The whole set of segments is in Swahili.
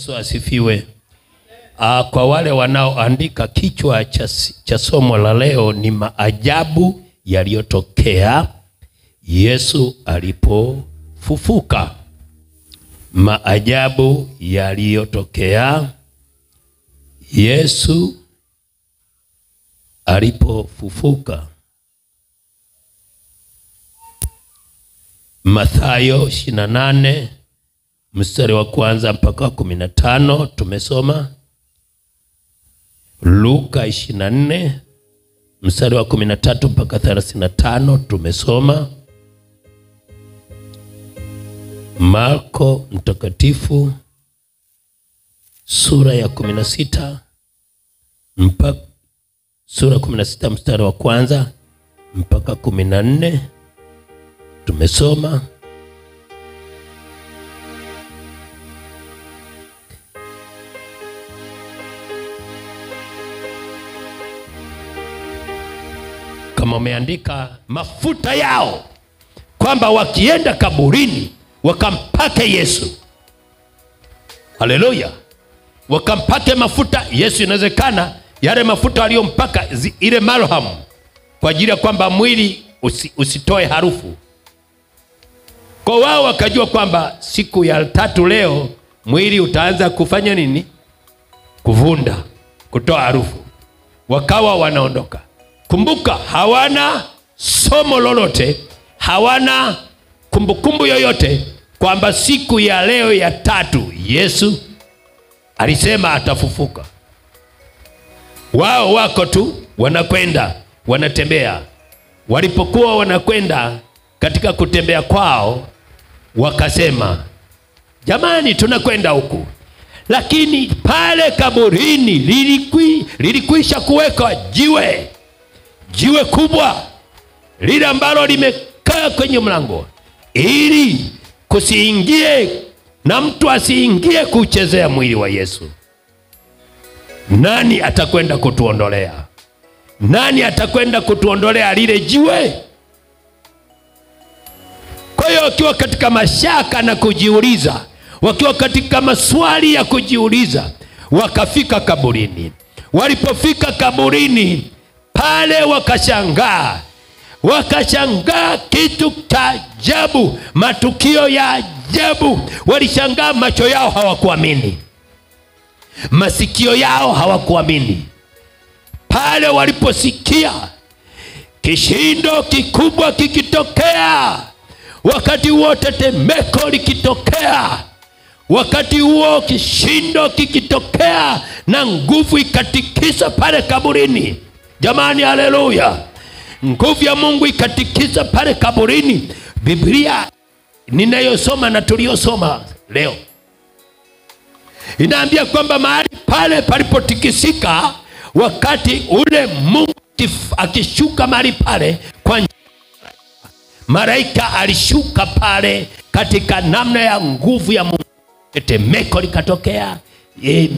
Yesu asifiwe. Kwa wale wanaoandika, kichwa cha somo la leo ni maajabu yaliyotokea Yesu alipofufuka. Maajabu yaliyotokea Yesu alipofufuka. Mathayo 28 mstari wa kwanza mpaka 15 tumesoma. Luka 24 mstari wa 13 mpaka 35 tumesoma. Marko mtakatifu sura ya 16 mpaka sura 16 mstari wa kwanza mpaka 14 tumesoma. Kama umeandika, mafuta yao, kwamba wakienda kaburini wakampake Yesu. Haleluya. Wakampake mafuta Yesu. Inawezekana yale mafuta aliyompaka ile marham, kwa ajili ya kwamba mwili usitoe harufu. Kwa wao wakajua kwamba siku ya 3 leo mwili utaanza kufanya nini? Kuvunda, kutoa harufu. Wakawa wanaondoka. Kumbuka, hawana somo lolote, hawana kumbukumbu yoyote kwamba siku ya leo ya 3 Yesu alisema atafufuka. Wao wako tu wanakwenda, wanatembea. Walipokuwa wanakwenda katika kutembea kwao, wakasema, jamani, tunakwenda huku. Lakini pale kaburini lilikwisha kuwekwa jiwe kubwa, lile ambalo limekaa kwenye mlango, ili kusiingie na mtu asiingie kuchezea mwili wa Yesu. Nani atakwenda kutuondolea? Nani atakwenda kutuondolea lile jiwe? Kwa hiyo wakiwa katika mashaka na kujiuliza, wakiwa katika maswali ya kujiuliza, wakafika kaburini. Walipofika kaburini pale, wakashangaa kitu cha ajabu, matukio ya ajabu. Walishangaa, macho yao hawakuamini, masikio yao hawakuamini. Pale waliposikia kishindo kikubwa kikitokea, wakati huo tetemeko likitokea, wakati huo kishindo kikitokea na nguvu ikatikisa pale kaburini. Jamani, haleluya. Nguvu ya Mungu ikatikisa pale kaburini. Biblia ninayosoma na tuliyosoma leo inaambia kwamba mahali pale palipotikisika, wakati ule Mungu akishuka mahali pale kwa malaika, alishuka pale katika namna ya nguvu ya Mungu. Tetemeko likatokea,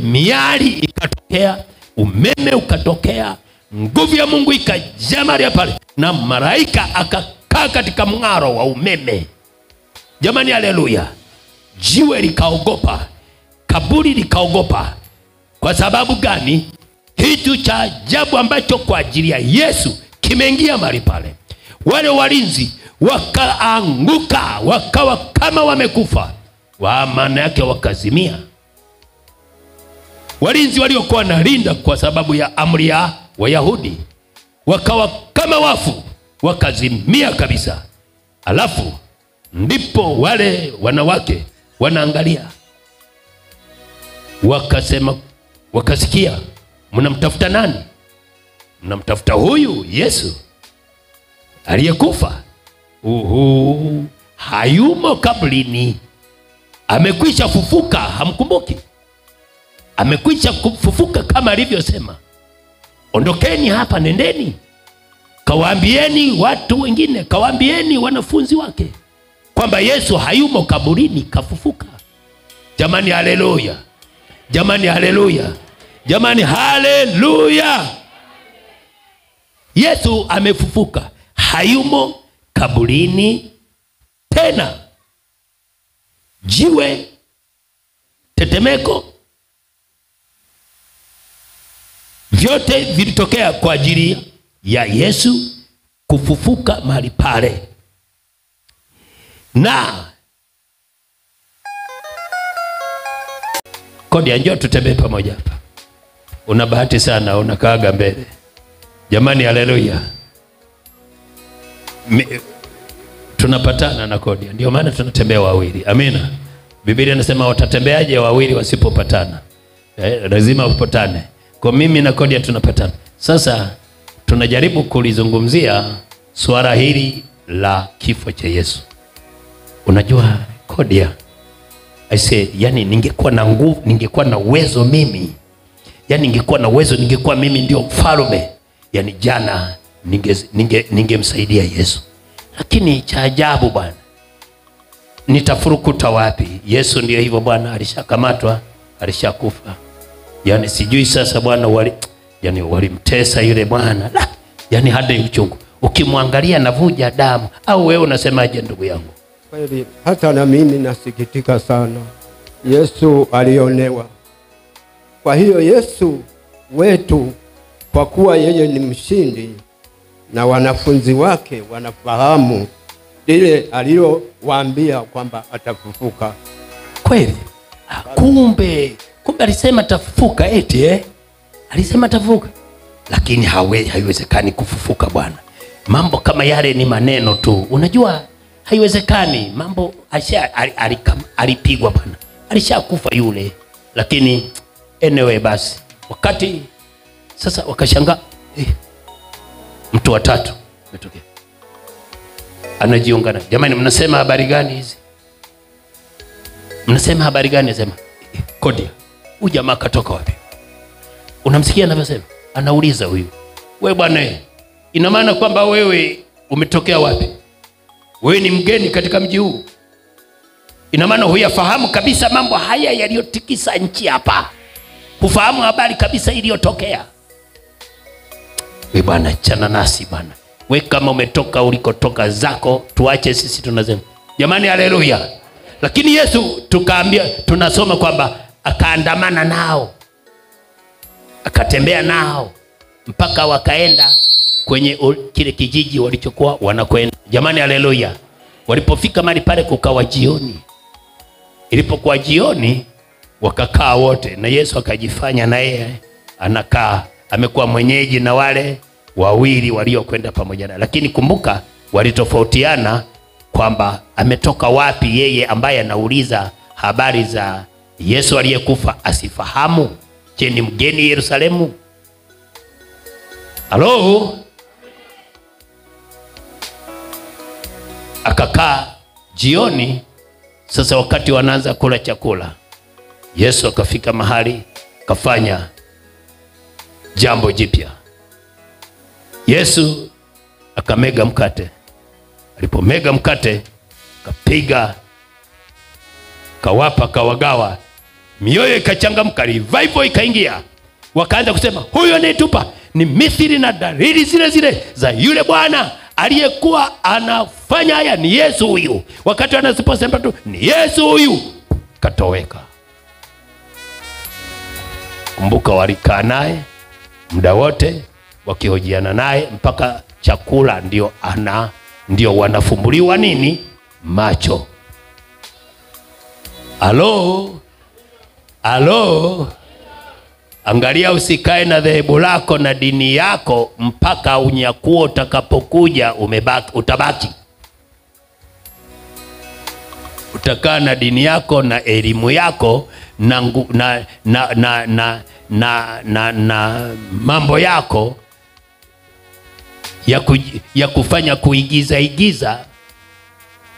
miali ikatokea, umeme ukatokea, nguvu ya Mungu ikajaa mahali pale, na malaika akakaa katika mng'aro wa umeme. Jamani, haleluya. Jiwe likaogopa, kaburi likaogopa. Kwa sababu gani? Kitu cha ajabu ambacho kwa ajili ya Yesu kimeingia mahali pale. Wale walinzi wakaanguka, wakawa kama wamekufa, maana yake wakazimia. Walinzi waliokuwa wanalinda kwa sababu ya amri ya Wayahudi wakawa kama wafu, wakazimia kabisa. Alafu ndipo wale wanawake wanaangalia, wakasema, wakasikia, mnamtafuta nani? Mnamtafuta huyu Yesu aliyekufa. Hayumo kaburini, amekwisha fufuka. Hamkumbuki? Amekwisha kufufuka kama alivyosema. Ondokeni hapa, nendeni kawaambieni watu wengine, kawaambieni wanafunzi wake kwamba Yesu hayumo kaburini, kafufuka. Jamani, haleluya. Jamani, haleluya. Jamani, haleluya. Yesu amefufuka, hayumo kaburini tena. Jiwe, tetemeko, Vyote vilitokea kwa ajili ya Yesu kufufuka mahali pale. Na Kodia, njoo tutembee pamoja hapa. Una bahati sana, unakaaga mbele. Jamani, haleluya. Tunapatana na Kodia, ndio maana tunatembea wawili. Amina. Biblia inasema watatembeaje wawili wasipopatana? Lazima upatane. Kwa mimi na Kodia tunapatana. Sasa tunajaribu kulizungumzia swala hili la kifo cha Yesu. Unajua Kodia, yani ningekuwa na nguvu, ningekuwa na uwezo mimi. Yani ningekuwa na uwezo, ningekuwa mimi ndio mfalme. Yani jana ningemsaidia Yesu. Lakini cha ajabu bwana, nitafurukuta wapi? Yesu ndio hivyo bwana, alishakamatwa, alishakufa. Yani sijui sasa bwana walimtesa yule bwana. Yani hadi uchungu. Ukimwangalia navuja damu. Au wewe unasemaje ndugu yangu? Kweli hata na mimi nasikitika sana. Yesu alionewa. Kwa hiyo Yesu wetu, kwa kuwa yeye ni mshindi na wanafunzi wake wanafahamu lile alilowaambia kwamba atafufuka. Kweli? Kumbe alisema atafufuka eti alisema atafufuka. Lakini haiwezekani kufufuka bwana. Mambo kama yale ni maneno tu. Unajua haiwezekani. Mambo alipigwa bwana. Alishakufa yule. Lakini anyway basi. Wakati sasa wakashangaa, mtu wa tatu umetokea. Anajiungana. Jamani, mnasema habari gani hizi? Mnasema habari gani? Nasema Kodia, huyu jamaa katoka wapi? Unamsikia anavyosema? Anauliza huyu, wewe bwana, ina maana kwamba wewe umetokea wapi? Wewe ni mgeni katika mji huu? Ina maana huyafahamu kabisa mambo haya yaliyotikisa nchi hapa? Hufahamu habari kabisa iliyotokea? Wewe bwana, chana nasi bwana. Wewe kama umetoka ulikotoka zako, tuache sisi tunasema. Jamani, haleluya. Lakini Yesu tukaambia, tunasoma kwamba akaandamana nao, akatembea nao mpaka wakaenda kwenye kile kijiji walichokuwa wanakwenda. Jamani, haleluya. Walipofika mahali pale kukawa jioni. Ilipokuwa jioni wakakaa wote, na Yesu akajifanya na yeye anakaa, amekuwa mwenyeji na wale wawili waliokwenda pamoja naye. Lakini kumbuka walitofautiana kwamba ametoka wapi yeye ambaye anauliza habari za Yesu aliyekufa asifahamu. Je, ni mgeni Yerusalemu? Halo? Akakaa jioni. Sasa wakati wanaanza kula chakula, Yesu akafika mahali kafanya jambo jipya. Yesu akamega mkate. Alipomega mkate, kapiga, kawapa, kawagawa. Mioyo ikachangamka, revival ikaingia. Wakaanza kusema, huyo anayetupa ni mithili na dalili zile zile za yule bwana aliyekuwa anafanya haya. Ni Yesu huyu. Wakati wanasiposema tu ni Yesu huyu, katoweka. Kumbuka walikaa naye muda wote wakihojiana naye mpaka chakula ndio wanafumbuliwa nini? Macho. Halo? Angalia, usikae na dhehebu lako na dini yako mpaka unyakuo utakapokuja utabaki. Utakaa na dini yako na elimu yako na mambo yako ya kufanya kuigiza.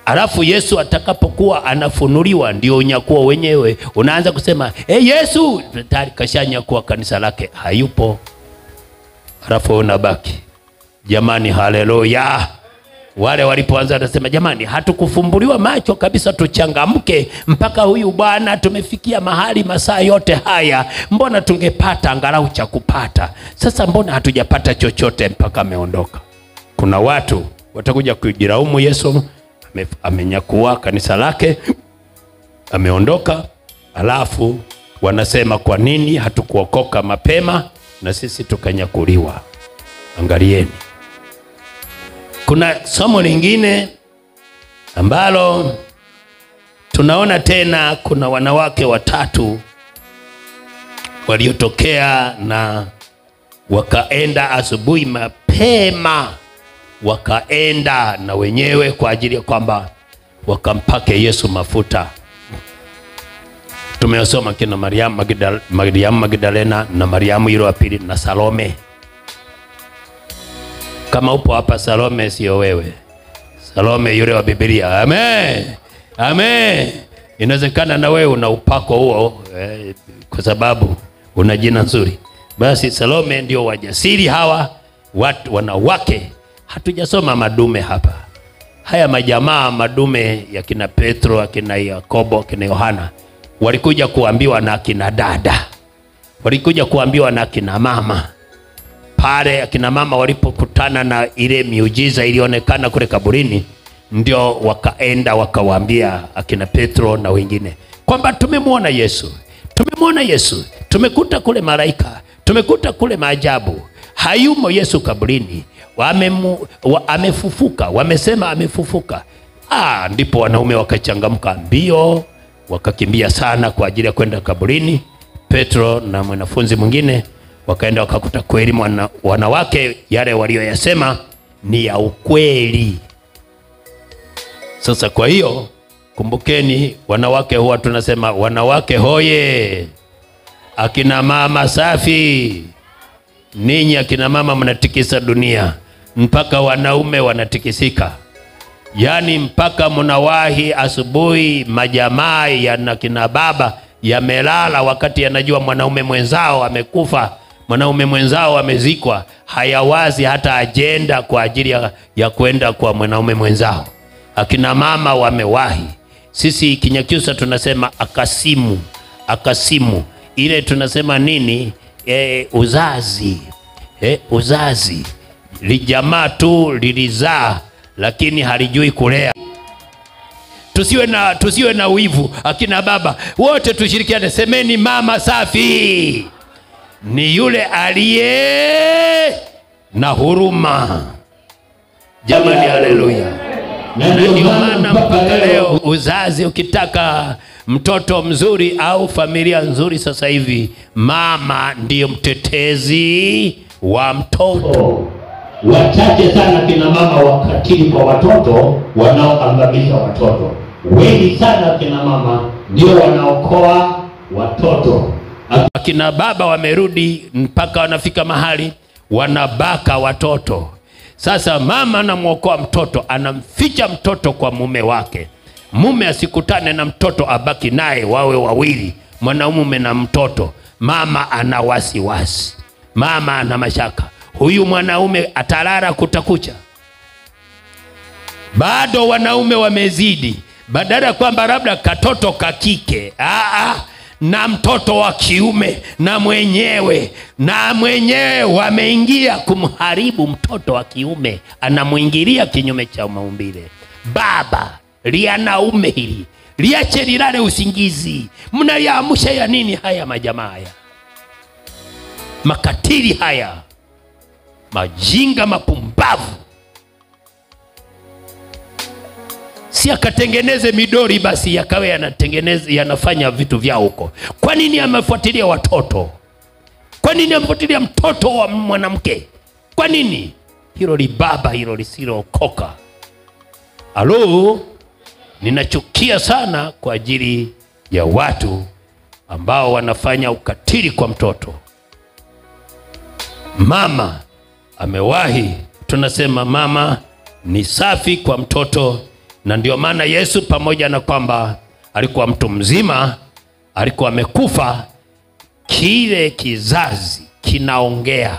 Alafu Yesu atakapokuwa anafunuliwa ndio unyakuo wenyewe. Unaanza kusema, Yesu tayari kashanyakuwa kanisa lake, hayupo. Alafu unabaki. Jamani, haleluya. Wale walipoanza wanasema, jamani, hatukufumbuliwa macho kabisa tuchangamke mpaka huyu bwana tumefikia mahali masaa yote haya. Mbona tungepata angalau cha kupata? Sasa mbona hatujapata chochote mpaka ameondoka? Kuna watu watakuja kujilaumu Yesu amenyakuwa kanisa lake, ameondoka. Alafu wanasema, kwa nini hatukuokoka mapema? na sisi tukanyakuliwa. Angalieni. Kuna somo lingine ambalo tunaona tena, kuna wanawake watatu waliotokea na wakaenda asubuhi mapema, wakaenda na wenyewe kwa ajili ya kwamba wakampake Yesu mafuta. Tumesoma kina Mariamu Magdalena na Mariamu yule wa pili na Salome. Kama upo hapa Salome, sio wewe. Salome yule wa Biblia. Amen. Amen. Inawezekana na wewe una upako huo kwa sababu una jina nzuri. Basi Salome ndio wajasiri hawa watu wanawake. Hatujasoma madume hapa. Haya majamaa madume ya kina Petro, akina Yakobo, akina Yohana walikuja kuambiwa na akina dada. Walikuja kuambiwa na akina mama. Pale akina mama walipokutana na ile miujiza ilionekana kule kaburini, ndio wakaenda wakawaambia akina Petro na wengine kwamba tumemwona Yesu. Tumemwona Yesu. Tumekuta kule malaika. Tumekuta kule maajabu. Hayumo Yesu kaburini. Amefufuka. Wamesema amefufuka. Ndipo wanaume wakachangamka mbio, wakakimbia sana kwa ajili ya kwenda kaburini. Petro na mwanafunzi mwingine wakaenda wakakuta kweli wanawake yale walioyasema ni ya ukweli. Sasa kwa hiyo kumbukeni, wanawake huwa tunasema wanawake hoye. Akina mama safi. Ninyi akina mama mnatikisa dunia, mpaka wanaume wanatikisika. Yani mpaka mnawahi asubuhi majamaa ya kina baba yamelala wakati yanajua mwanaume mwenzao amekufa, mwanaume mwenzao amezikwa, hayawazi hata ajenda kwa ajili ya kwenda kwa mwanaume mwenzao. Akina mama wamewahi. Sisi Kinyakyusa tunasema akasimu. Akasimu. Ile tunasema nini? Uzazi. Uzazi. Lijamaa tu lilizaa lakini halijui kulea. Tusiwe na wivu. Akina baba wote tushirikiane, semeni mama safi ni yule aliye na huruma. Jamani, haleluya. Na ndio maana mpaka leo uzazi, ukitaka mtoto mzuri au familia nzuri sasa hivi, mama ndiyo mtetezi wa mtoto. Wachache sana kina mama wakatili kwa watoto, wanaoangamiza watoto. Wengi sana kina mama ndio wanaokoa watoto. Akina baba wamerudi mpaka wanafika mahali wanabaka watoto. Sasa mama anamuokoa mtoto, anamficha mtoto kwa mume wake. Mume asikutane na mtoto, abaki naye wawe wawili, mwanaume na mtoto. Mama ana wasiwasi. Mama ana mashaka. Huyu mwanaume atalala kutakucha. Bado wanaume wamezidi. Badala kwamba labda katoto kakike, na mtoto wa kiume na mwenyewe wameingia kumharibu mtoto wa kiume. Anamuingilia kinyume cha maumbile. Baba, lianaume hili, liache lilale usingizi. Mnaliamsha ya nini haya majamaa haya? Makatili haya. Majinga mapumbavu. Si akatengeneze midori basi yakawe yanafanya vitu vyao huko. Kwa nini amefuatilia watoto? Kwa nini amefuatilia mtoto wa mwanamke? Kwa nini? Hilo libaba, hilo lisilokoka. Alo, ninachukia sana kwa ajili ya watu ambao wanafanya ukatili kwa mtoto. Mama amewahi, tunasema mama ni safi kwa mtoto. Na ndio maana Yesu, pamoja na kwamba alikuwa mtu mzima, alikuwa amekufa, kile kizazi kinaongea.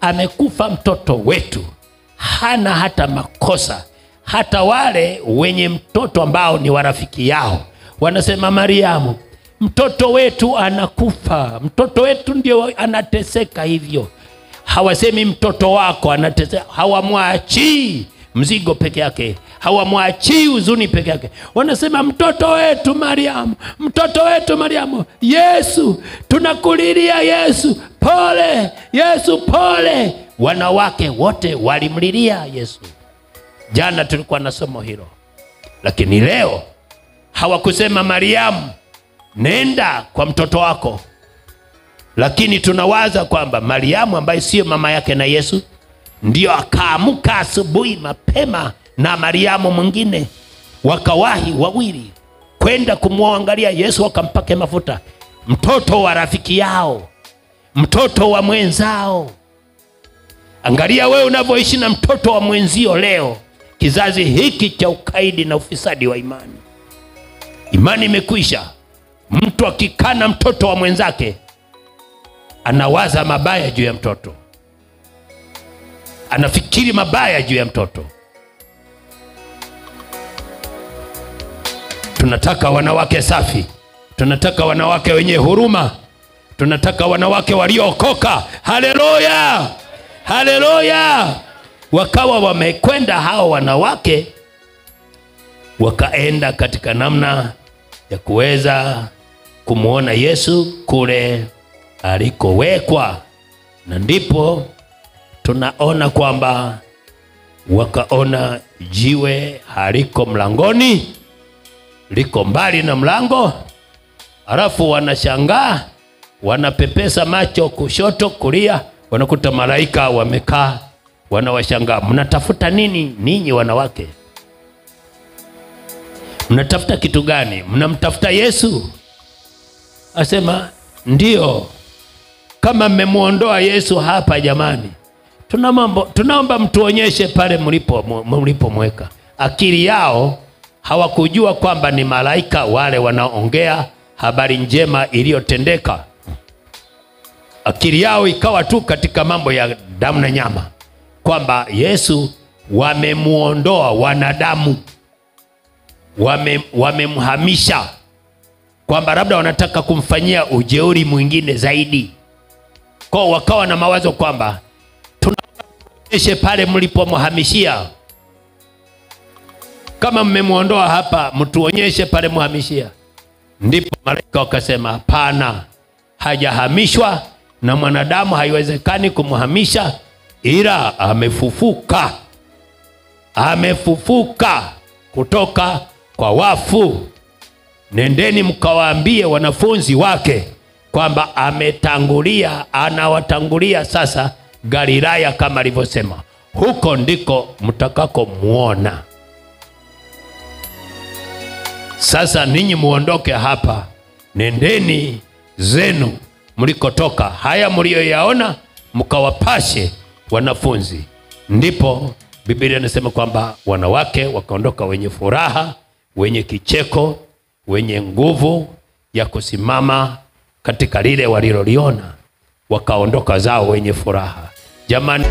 Amekufa mtoto wetu, hana hata makosa. Hata wale wenye mtoto ambao ni warafiki yao wanasema, Mariamu, mtoto wetu anakufa, mtoto wetu ndio anateseka hivyo. Hawasemi mtoto wako anateseka, hawamwachi mzigo peke yake. hawamwachii huzuni peke yake. Wanasema mtoto wetu Mariamu, mtoto wetu Mariamu, Yesu tunakulilia, Yesu pole, Yesu pole. Wanawake wote walimlilia Yesu. Jana tulikuwa na somo hilo. Lakini leo hawakusema Mariamu nenda kwa mtoto wako. Lakini tunawaza kwamba Mariamu ambaye sio mama yake na Yesu ndio akaamuka asubuhi mapema na Mariamu mwingine, wakawahi wawili kwenda kumwangalia Yesu, wakampake mafuta, mtoto wa rafiki yao, mtoto wa mwenzao. Angalia wewe unavyoishi na mtoto wa mwenzio leo, kizazi hiki cha ukaidi na ufisadi wa imani. Imani imekwisha. Mtu akikana mtoto wa mwenzake anawaza mabaya juu ya mtoto, anafikiri mabaya juu ya mtoto. Tunataka wanawake safi, tunataka wanawake wenye huruma, tunataka wanawake waliookoka. Haleluya, haleluya. Wakawa wamekwenda hao wanawake, wakaenda katika namna ya kuweza kumuona Yesu kule alikowekwa. Na ndipo tunaona kwamba wakaona jiwe haliko mlangoni, liko mbali na mlango. Alafu wanashangaa, wanapepesa macho kushoto kulia, wanakuta malaika wamekaa. Wanawashangaa, mnatafuta nini ninyi wanawake? Mnatafuta kitu gani? Mnamtafuta Yesu? Asema ndio. Kama mmemuondoa Yesu hapa jamani, tunaomba mtuonyeshe pale mlipomweka. Akili yao hawakujua kwamba ni malaika wale wanaongea habari njema iliyotendeka. Akili yao ikawa tu katika mambo ya damu na nyama, kwamba Yesu wamemuondoa wanadamu, wamemhamisha, kwamba labda wanataka kumfanyia ujeuri mwingine zaidi. Kwa wakawa na mawazo kwamba tunaonyeshe pale mlipomhamishia. Kama mmemuondoa hapa, mtuonyeshe pale mhamishia. Ndipo malaika wakasema hapana, hajahamishwa na mwanadamu, haiwezekani kumhamisha, ila amefufuka. Amefufuka kutoka kwa wafu. Nendeni mkawaambie wanafunzi wake kwamba ametangulia, anawatangulia sasa Galilaya kama alivyosema. Huko ndiko mtakako muona. Sasa ninyi muondoke hapa, nendeni zenu mlikotoka, haya mlioyaona mkawapashe wanafunzi. Ndipo Biblia inasema kwamba wanawake wakaondoka wenye furaha, wenye kicheko, wenye nguvu ya kusimama katika lile waliloliona, wakaondoka zao wenye furaha. Jamani.